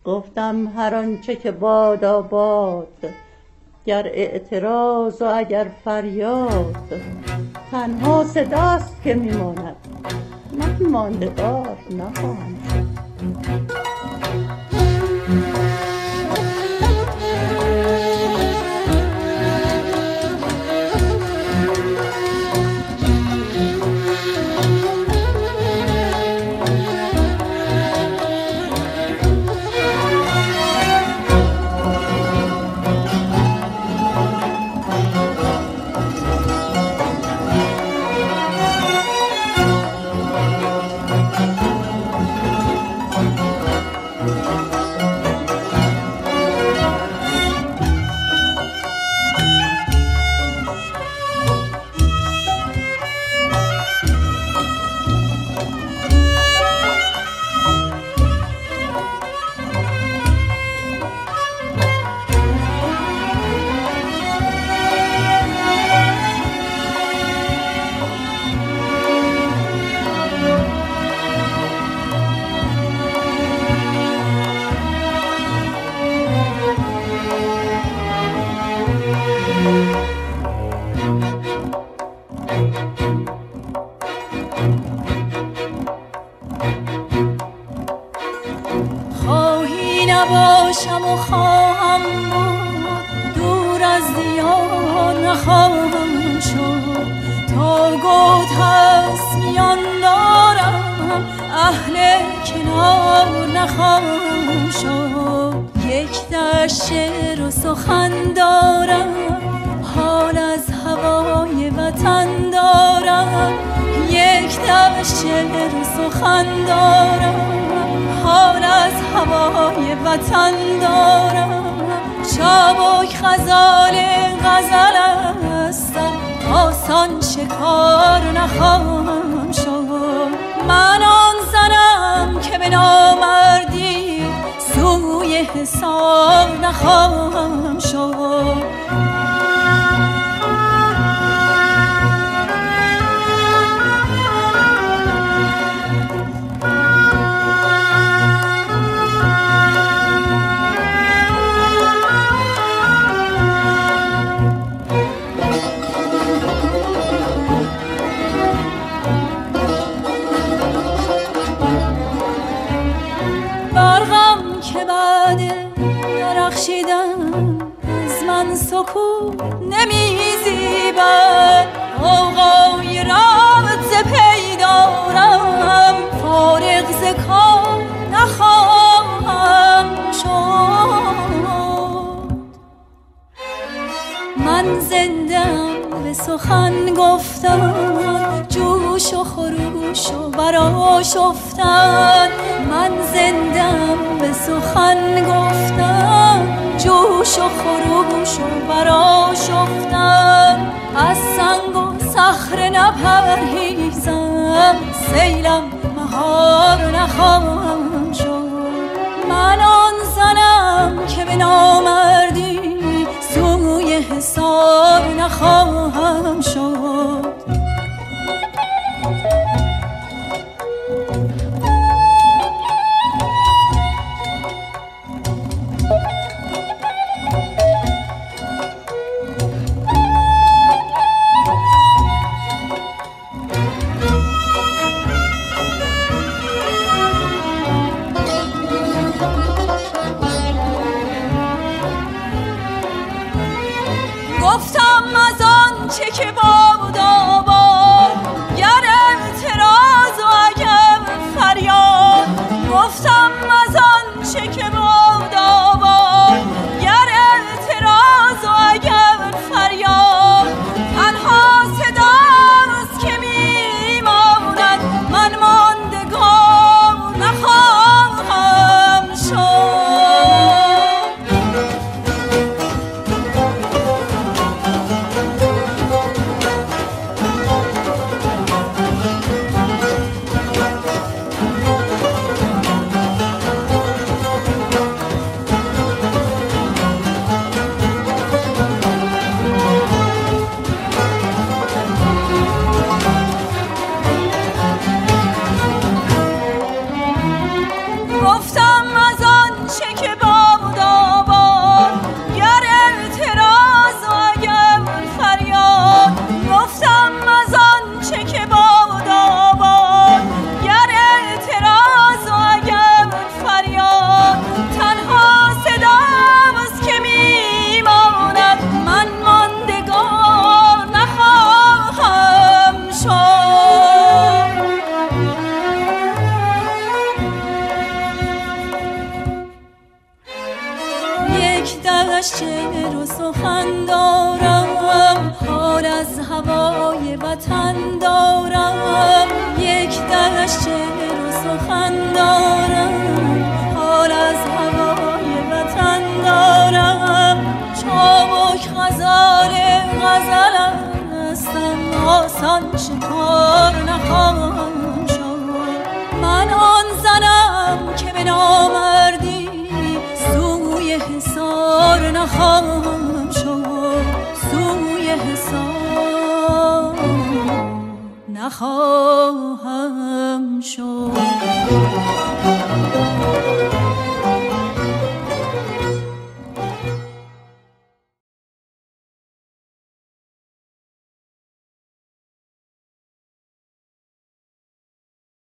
گفتم هر آنچه که بادا باد، گر اعتراض و اگر فریاد، تنها صداست که میماند، من ماندگار نخواهم شد. خواهی نباشم و خواهم بود، دور از دیار نخواهم شد. تا گوت هست میان دارم، اهل کنار نخواهم شد. یک دشت شعر و سخن دارم، حال از هوای وطن دارم. یک دشت شعر و سخن دارم، حال از هوای وطن دارم. چابک غزال غزل هستم، آسان شکار نخواهم شد. من آن زنم که به نامردی سوی حصار نخواهم شد. که بعد درخشیدن از من سکوت نمیزیبد. آقای رابطه پیدارم، فارغ ز کار نخواهم شد. من زنده‌ام به سخن گفتن، جوش و خروش و برآشفتن. من زنده‌ام به سخن گفتن، جوش و خروش و برآشفتن. از سنگ و صخره نپرهیزم، سیلم مهار نخواهم شد. من آن زنم که به نامردی سوی حصار نخواهم شد. گفتم از آن چه که بادا غزل هستم آسان شکار نخواهم شد. من آن زنم که به نامردی سوی حصار نخواهم شد، سوی حصار نخواهم شد.